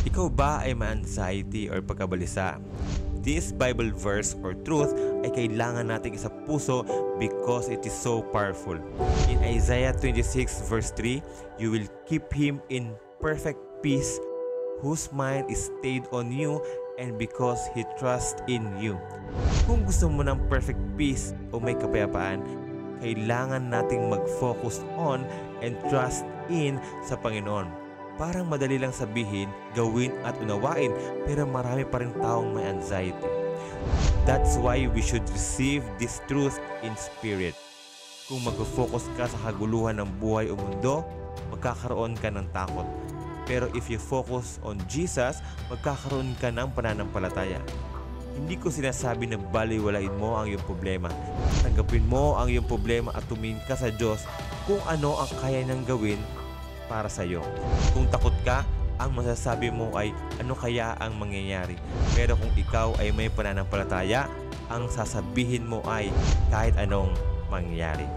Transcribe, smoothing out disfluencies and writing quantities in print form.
Ikaw ba ay ma-anxiety or pagkabalisa? This Bible verse or truth ay kailangan nating sa puso because it is so powerful. In Isaiah 26 verse 3, you will keep him in perfect peace whose mind is stayed on you and because he trusts in you. Kung gusto mo ng perfect peace o may kapayapaan, kailangan nating mag-focus on and trust in sa Panginoon. Parang madali lang sabihin, gawin at unawain, pero marami pa rin taong may anxiety. That's why we should receive this truth in spirit. Kung mag-focus ka sa kaguluhan ng buhay o mundo, magkakaroon ka ng takot. Pero if you focus on Jesus, magkakaroon ka ng pananampalataya. Hindi ko sinasabi na baliwalain mo ang iyong problema. Tanggapin mo ang iyong problema at tumingin ka sa Diyos kung ano ang kaya niyang gawin para sa iyo. Kung takot ka, ang masasabi mo ay ano kaya ang mangyayari. Pero kung ikaw ay may pananampalataya, ang sasabihin mo ay kahit anong mangyayari.